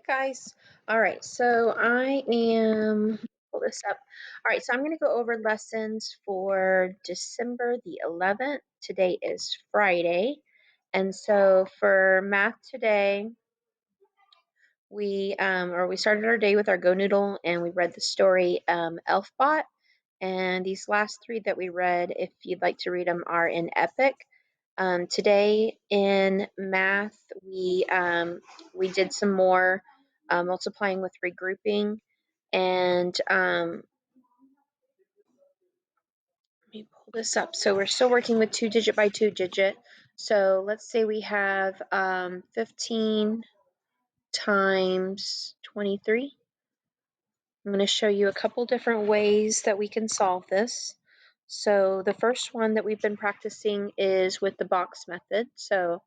Guys. All right, so I am pull this up. All right, so I'm going to go over lessons for December the 11th. Today is Friday. And so for math today, we started our day with our Go Noodle and we read the story Elfbot. And these last three that we read, if you'd like to read them, are in Epic. Today in math, we did some more multiplying with regrouping, and let me pull this up. So we're still working with 2-digit by 2-digit. So let's say we have 15 times 23. I'm going to show you a couple different ways that we can solve this. So the first one that we've been practicing is with the box method. So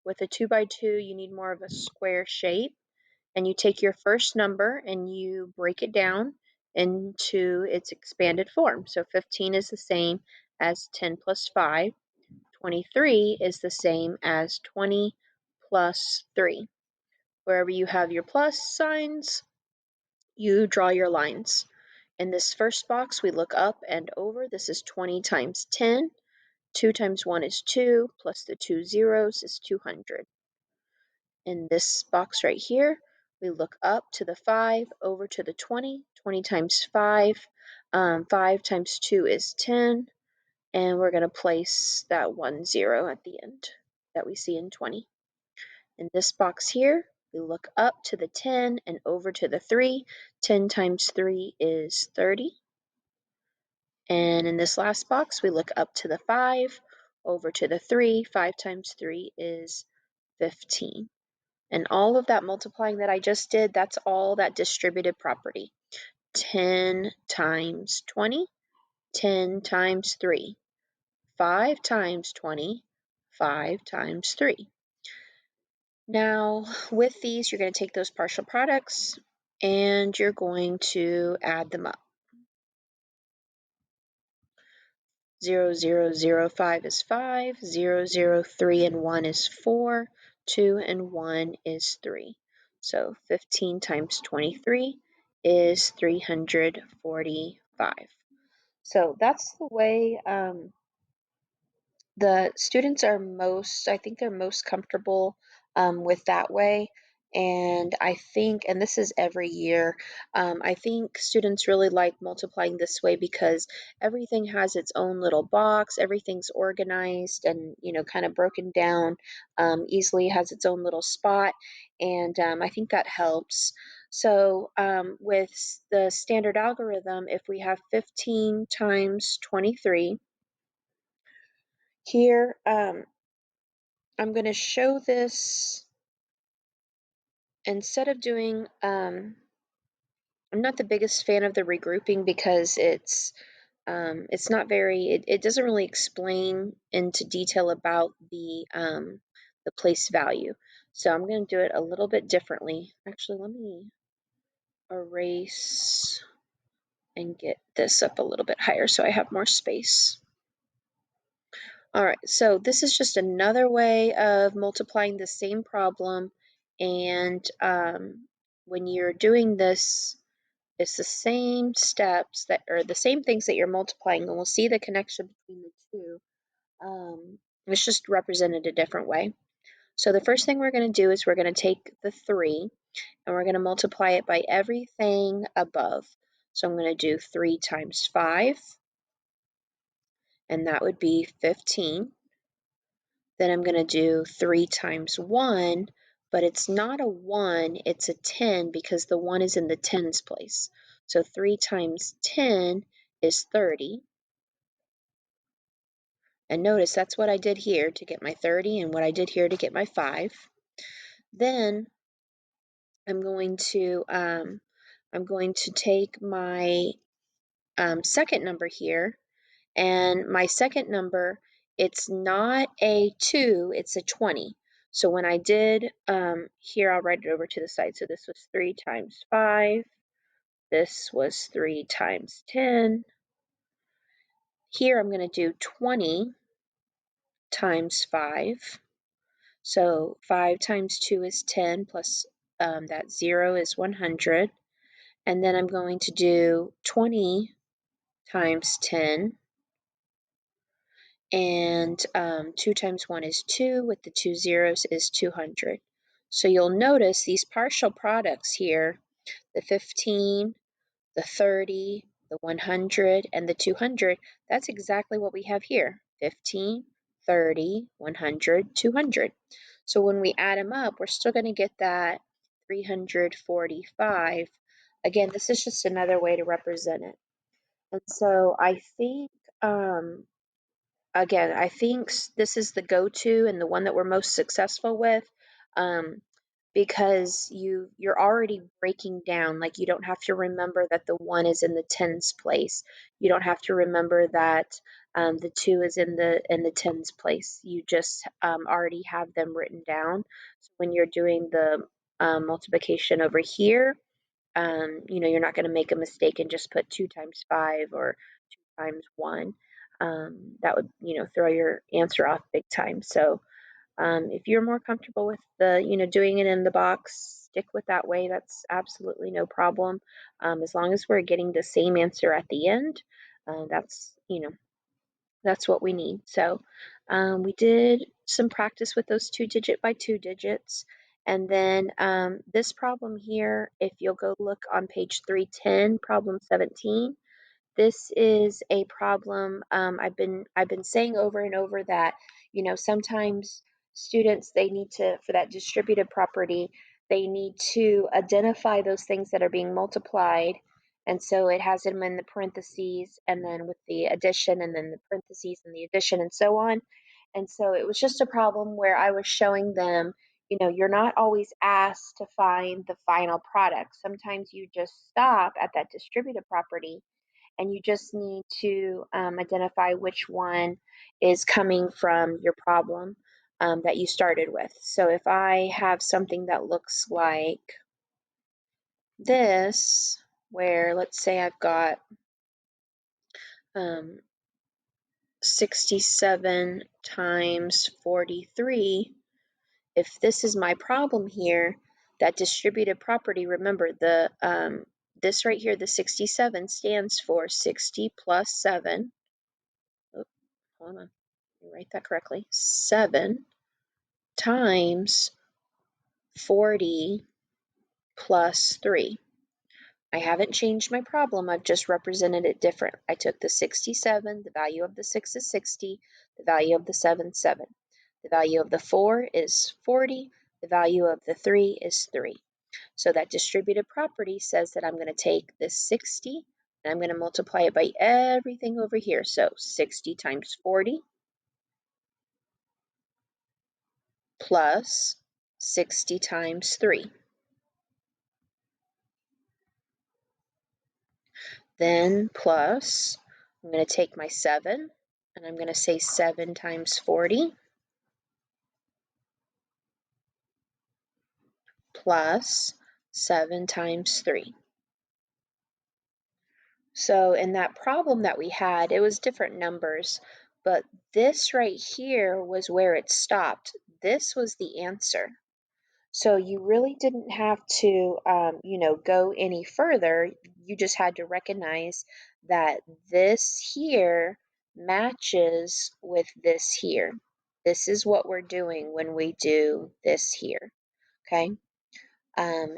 with a 2 by 2, you need more of a square shape. And you take your first number and you break it down into its expanded form. So 15 is the same as 10 plus 5. 23 is the same as 20 plus 3. Wherever you have your plus signs, you draw your lines. In this first box, we look up and over. This is 20 times 10. 2 times 1 is 2, plus the 2 zeros is 200. In this box right here, we look up to the 5, over to the 20. 20 times 5. 5 times 2 is 10. And we're going to place that 1 0 at the end that we see in 20. In this box here, we look up to the 10 and over to the 3. 10 times 3 is 30. And in this last box, we look up to the 5, over to the 3. 5 times 3 is 15. And all of that multiplying that I just did, that's all that distributed property. 10 times 20, 10 times 3. 5 times 20, 5 times 3. Now, with these, you're going to take those partial products and you're going to add them up. 0, 0, 0, 5 is 5, 0, 0, 3 and 1 is 4, 2 and 1 is 3. So 15 times 23 is 345. So that's the way the students are I think they're most comfortable with that way. And I think, and this is every year, I think students really like multiplying this way because everything has its own little box, everything's organized and, kind of broken down easily, has its own little spot. And I think that helps. So with the standard algorithm, if we have 15 times 23, here, I'm going to show this instead of doing, I'm not the biggest fan of the regrouping because it's not it doesn't really explain into detail about the place value. So I'm going to do it a little bit differently. Actually, let me erase and get this up a little bit higher so I have more space. All right, so this is just another way of multiplying the same problem. And when you're doing this, it's the same steps or the same things that you're multiplying, and we'll see the connection between the two. It's just represented a different way. So the first thing we're going to do is we're going to take the 3 and we're going to multiply it by everything above. So I'm going to do 3 times 5, and that would be 15. Then I'm going to do 3 times 1, but it's not a 1, it's a 10 because the 1 is in the tens place. So 3 times 10 is 30. And notice that's what I did here to get my 30 and what I did here to get my 5. Then I'm going to take my second number here, and my second number, it's not a 2, it's a 20. So when I did here, I'll write it over to the side. So this was 3 times 5. This was 3 times 10. Here I'm going to do 20 times 5. So 5 times 2 is 10 plus that 0 is 100. And then I'm going to do 20 times 10. And 2 times 1 is 2, with the 2 zeros is 200. So you'll notice these partial products here, the 15, the 30, the 100, and the 200, that's exactly what we have here. 15, 30, 100, 200. So when we add them up, we're still going to get that 345. Again, this is just another way to represent it. And so I think, again, I think this is the go-to and the one that we're most successful with, because you're already breaking down. Like, you don't have to remember that the 1 is in the tens place. You don't have to remember that the 2 is in the tens place. You just already have them written down. So when you're doing the multiplication over here, you're not going to make a mistake and just put 2 times 5 or 2 times 1. That would, throw your answer off big time. So if you're more comfortable with doing it in the box, stick with that way. That's absolutely no problem. As long as we're getting the same answer at the end, that's, that's what we need. So we did some practice with those 2-digit by 2 digits. And then this problem here, if you'll go look on page 310, problem 17, this is a problem. I've been saying over and over that sometimes students, they need to, for that distributive property, they need to identify those things that are being multiplied, and so it has them in the parentheses, and then with the addition, and then the parentheses and the addition, and so on. And so it was just a problem where I was showing them, you're not always asked to find the final product. Sometimes you just stop at that distributive property, and you just need to identify which one is coming from your problem that you started with. So if I have something that looks like this, where let's say I've got 67 times 43, if this is my problem here, that distributive property, remember this right here, the 67 stands for 60 plus 7. Oh, hold on. Write that correctly. 7 times 40 plus 3. I haven't changed my problem. I've just represented it different. I took the 67, the value of the 6 is 60, the value of the 7 is 7. The value of the 4 is 40, the value of the 3 is 3. So that distributive property says that I'm going to take this 60 and I'm going to multiply it by everything over here. So 60 times 40 plus 60 times 3. Then plus, I'm going to take my 7, and I'm going to say 7 times 40 plus 7 times 3. So in that problem that we had, it was different numbers, but this right here was where it stopped. This was the answer. So you really didn't have to, go any further. You just had to recognize that this here matches with this here. This is what we're doing when we do this here, okay?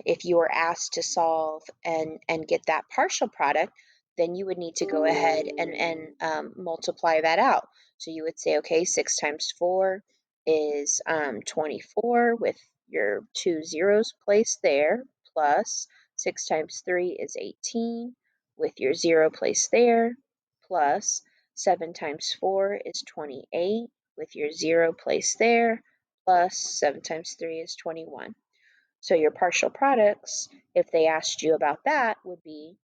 If you were asked to solve and get that partial product, then you would need to go ahead and multiply that out. So you would say, okay, 6 times 4 is 24 with your 2 zeros placed there, plus 6 times 3 is 18 with your 0 placed there, plus 7 times 4 is 28 with your 0 placed there, plus 7 times 3 is 21. So your partial products, if they asked you about that, would be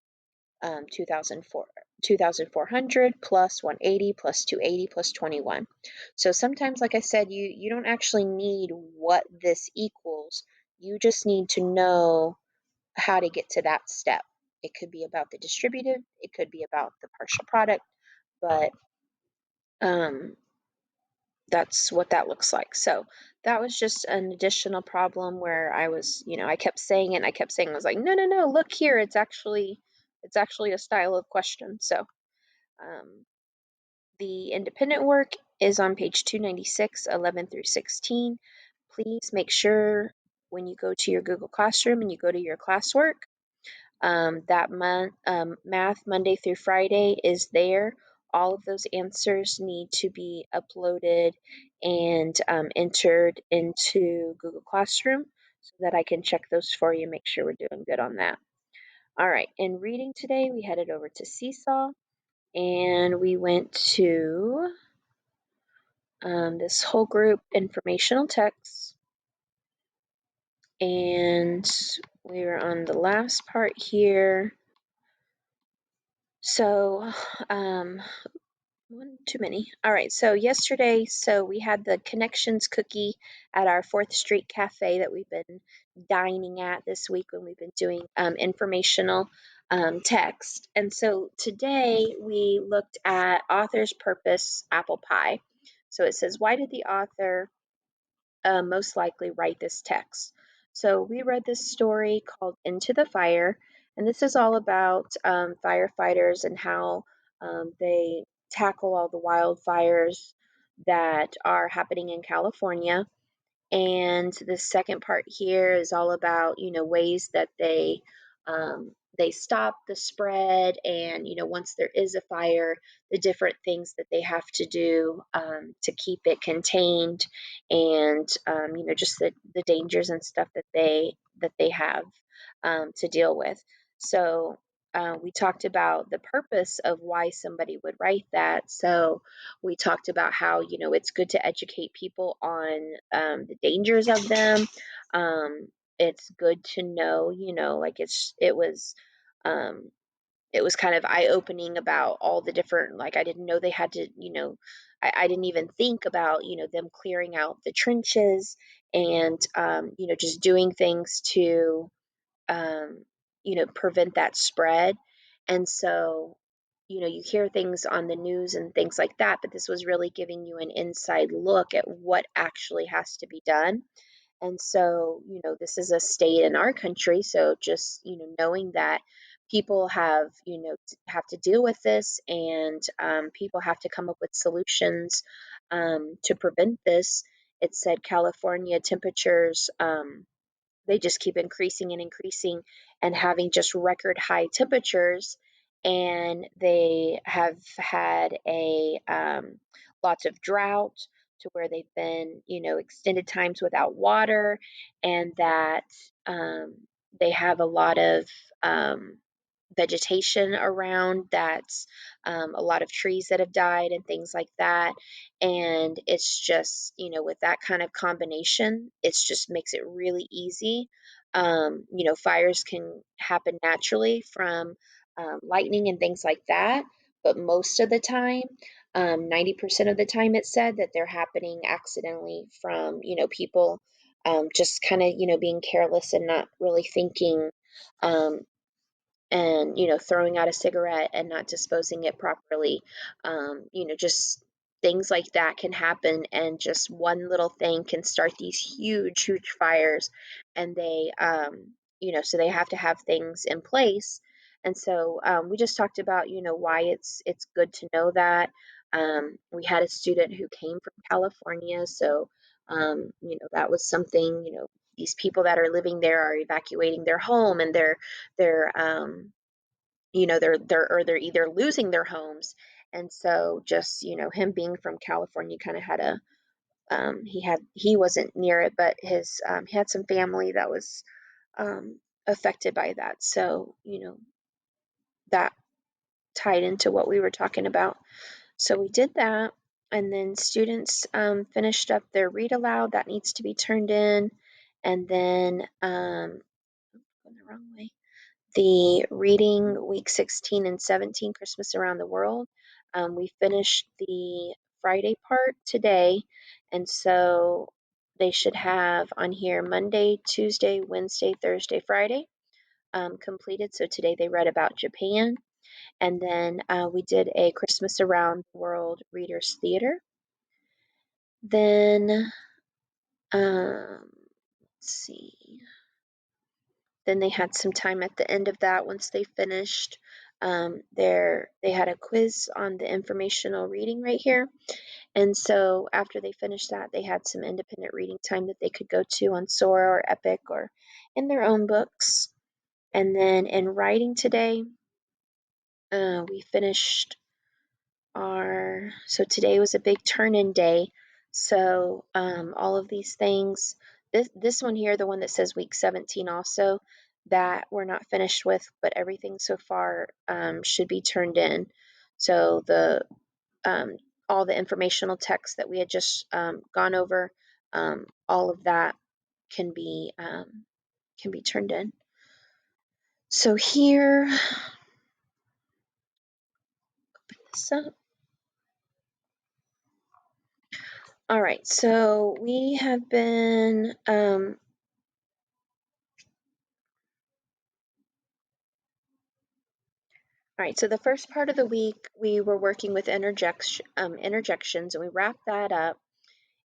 2,400 plus 180 plus 280 plus 21. So sometimes, like I said, you don't actually need what this equals. You just need to know how to get to that step. It could be about the distributive, it could be about the partial product, but that's what that looks like. So that was just an additional problem where I was, I kept saying it and I kept saying, I was like, no, no, no, look here, it's actually a style of question. So, um, the independent work is on page 296, 11 through 16. Please make sure when you go to your Google Classroom and you go to your classwork, that month, math Monday through Friday is there. All of those answers need to be uploaded and entered into Google Classroom so that I can check those for you, make sure we're doing good on that. All right, in reading today, we headed over to Seesaw and we went to this whole group informational text, and we were on the last part here. So, one too many. All right. So yesterday, we had the Connections cookie at our Fourth Street Cafe that we've been dining at this week when we've been doing informational text. And so today we looked at author's purpose apple pie. So it says, why did the author most likely write this text? So we read this story called Into the Fire, and this is all about firefighters and how they tackle all the wildfires that are happening in California. And the second part here is all about, ways that they stop the spread, and once there is a fire, the different things that they have to do to keep it contained, and just the dangers and stuff that they have to deal with. So we talked about the purpose of why somebody would write that. So we talked about how, it's good to educate people on the dangers of them. Um, it's good to know, like um, it was kind of eye opening about all the different, like, I didn't know they had to, I didn't even think about, them clearing out the trenches and, just doing things to, um, prevent that spread. And so, you hear things on the news and things like that, but this was really giving you an inside look at what actually has to be done. And so, this is a state in our country. So just, knowing that people have, have to deal with this, and people have to come up with solutions to prevent this. It said California temperatures, they just keep increasing and increasing and having just record high temperatures. And they have had a lots of drought to where they've been, extended times without water, and that um, they have a lot of vegetation around, that's a lot of trees that have died and things like that. And it's just, with that kind of combination, it's just makes it really easy. Fires can happen naturally from lightning and things like that, but most of the time, 90% of the time, it said that they're happening accidentally from, people just kind of, being careless and not really thinking, um, and throwing out a cigarette and not disposing it properly. Just things like that can happen, and just one little thing can start these huge fires. And they so they have to have things in place. And so we just talked about, why it's good to know that. We had a student who came from California, so that was something. These people that are living there are evacuating their home, and they're they're either losing their homes. And so just, him being from California, kind of had a he wasn't near it, but his he had some family that was affected by that. So, that tied into what we were talking about. So we did that, and then students finished up their read aloud that needs to be turned in. And then going the wrong way, the reading week 16 and 17, Christmas Around the World. We finished the Friday part today, and so they should have on here Monday, Tuesday, Wednesday, Thursday, Friday completed. So today they read about Japan, and then we did a Christmas Around the World Readers Theater. Then Let's see. Then they had some time at the end of that once they finished. They had a quiz on the informational reading right here. And so after they finished that, they had some independent reading time that they could go to on Sora or Epic or in their own books. And then in writing today, we finished so today was a big turn-in day. So all of these things, this one here, the one that says week 17 also, that we're not finished with, but everything so far should be turned in. So um, all the informational text that we had just gone over, all of that can be turned in. So here, open this up. All right, so we have been all right, so the first part of the week we were working with interjections, and we wrapped that up.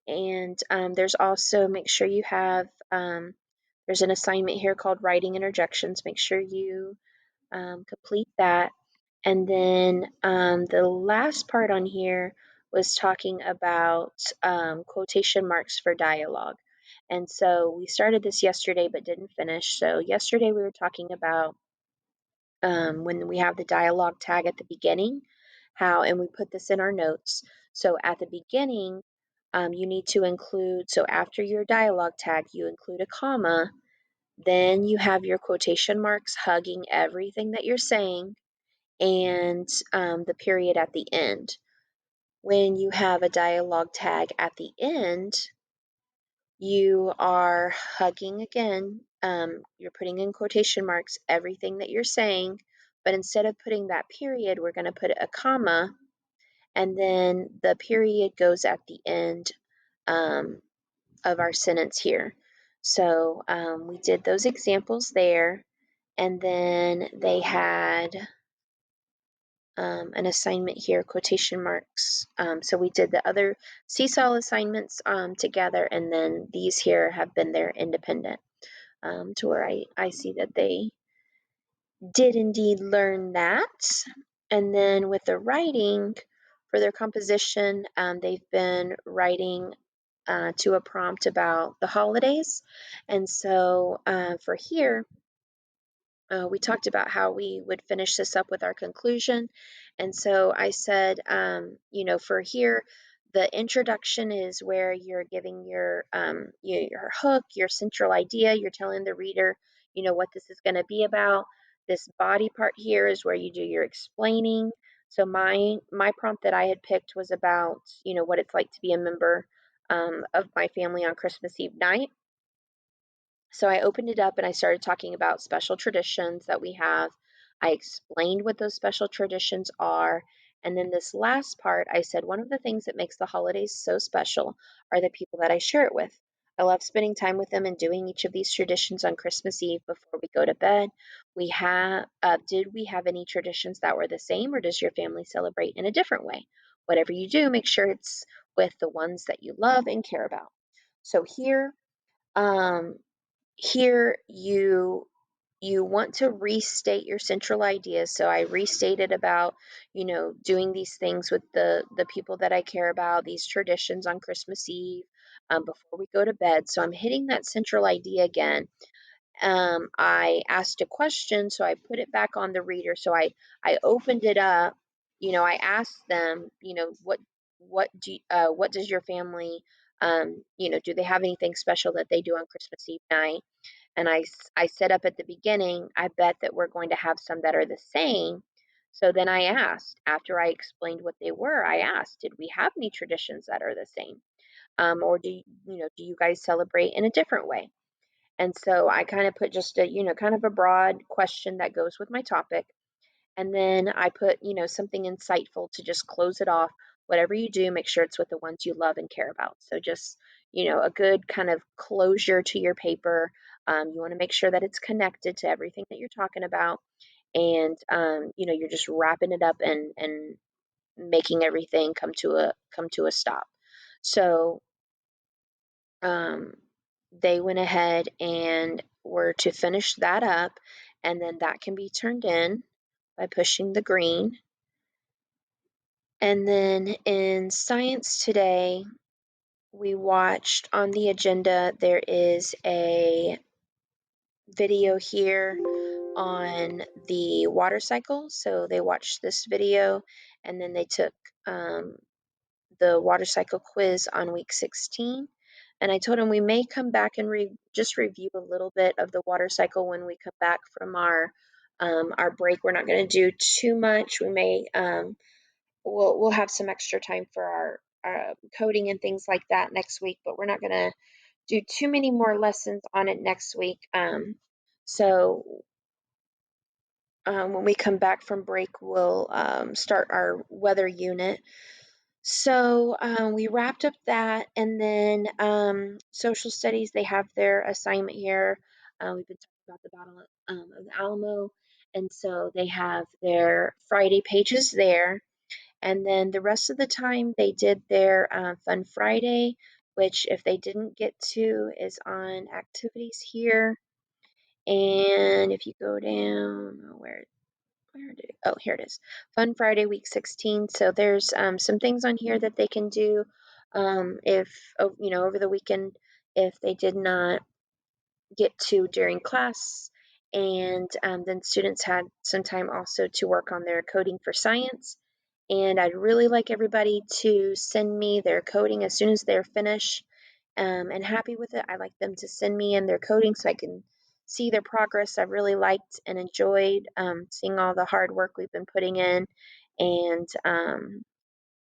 And there's also, make sure you have, there's an assignment here called writing interjections. Make sure you complete that. And then the last part on here was talking about quotation marks for dialogue. And so we started this yesterday but didn't finish. So yesterday we were talking about when we have the dialogue tag at the beginning, and we put this in our notes. So at the beginning, you need to include, so after your dialogue tag, you include a comma, then you have your quotation marks hugging everything that you're saying, and the period at the end. When you have a dialogue tag at the end, you are hugging again. You're putting in quotation marks everything that you're saying, but instead of putting that period, we're going to put a comma, and then the period goes at the end of our sentence here. So we did those examples there, and then they had an assignment here, quotation marks. So we did the other seesaw assignments together, and then these here have been their independent, to where I see that they did indeed learn that. And then with the writing, for their composition, they've been writing to a prompt about the holidays. And so for here, we talked about how we would finish this up with our conclusion. And so I said, for here, the introduction is where you're giving your hook, your central idea. You're telling the reader, what this is going to be about. This body part here is where you do your explaining. So my prompt that I had picked was about, what it's like to be a member of my family on Christmas Eve night. So I opened it up and I started talking about special traditions that we have. I explained what those special traditions are. And then this last part, I said one of the things that makes the holidays so special are the people that I share it with. I love spending time with them and doing each of these traditions on Christmas Eve before we go to bed. Did we have any traditions that were the same, or does your family celebrate in a different way? Whatever you do, make sure it's with the ones that you love and care about. So um, here you want to restate your central ideas. So I restated about, doing these things with the people that I care about, these traditions on Christmas Eve, before we go to bed. So I'm hitting that central idea again. I asked a question, so I put it back on the reader. So I opened it up. I asked them, what does your family, do they have anything special that they do on Christmas Eve night? And I set up at the beginning, I bet that we're going to have some that are the same. So then I asked, after I explained what they were, I asked, did we have any traditions that are the same? Or do you guys celebrate in a different way? And so I kind of put just kind of a broad question that goes with my topic. And then I put, something insightful to just close it off. Whatever you do, make sure it's with the ones you love and care about. So just, a good kind of closure to your paper. You want to make sure that it's connected to everything that you're talking about. And, you're just wrapping it up and making everything come to a stop. So um, they went ahead and were to finish that up, and then that can be turned in by pushing the green. And then in science today, we watched on the agenda, there is a video here on the water cycle. So they watched this video and then they took um, the water cycle quiz on week 16. And I told them we may come back and just review a little bit of the water cycle when we come back from our break. We're not going to do too much. We may we'll have some extra time for our coding and things like that next week, but we're not going to do too many more lessons on it next week. So when we come back from break, we'll start our weather unit. So we wrapped up that, and then social studies, they have their assignment here. We've been talking about the Battle of the Alamo, and so they have their Friday pages there. And then the rest of the time, they did their Fun Friday, which if they didn't get to is on activities here. And if you go down, where did it? Oh, here it is. Fun Friday, week 16. So there's some things on here that they can do if, over the weekend, if they did not get to during class. And then students had some time also to work on their coding for science. And I'd really like everybody to send me their coding as soon as they're finished and happy with it. I like them to send me in their coding so I can see their progress. I've really liked and enjoyed seeing all the hard work we've been putting in and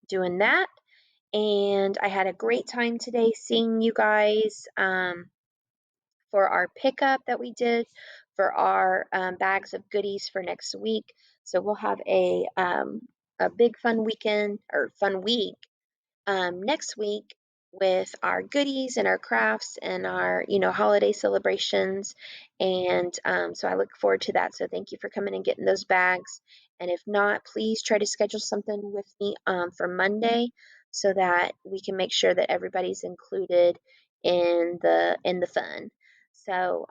doing that. And I had a great time today seeing you guys for our pickup that we did for our bags of goodies for next week. So we'll have a big fun weekend or fun week next week with our goodies and our crafts and our holiday celebrations. And so I look forward to that. So thank you for coming and getting those bags. And if not, please try to schedule something with me for Monday so that we can make sure that everybody's included in the fun. So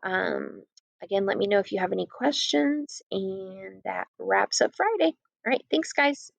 again, let me know if you have any questions, and that wraps up Friday. All right, thanks guys.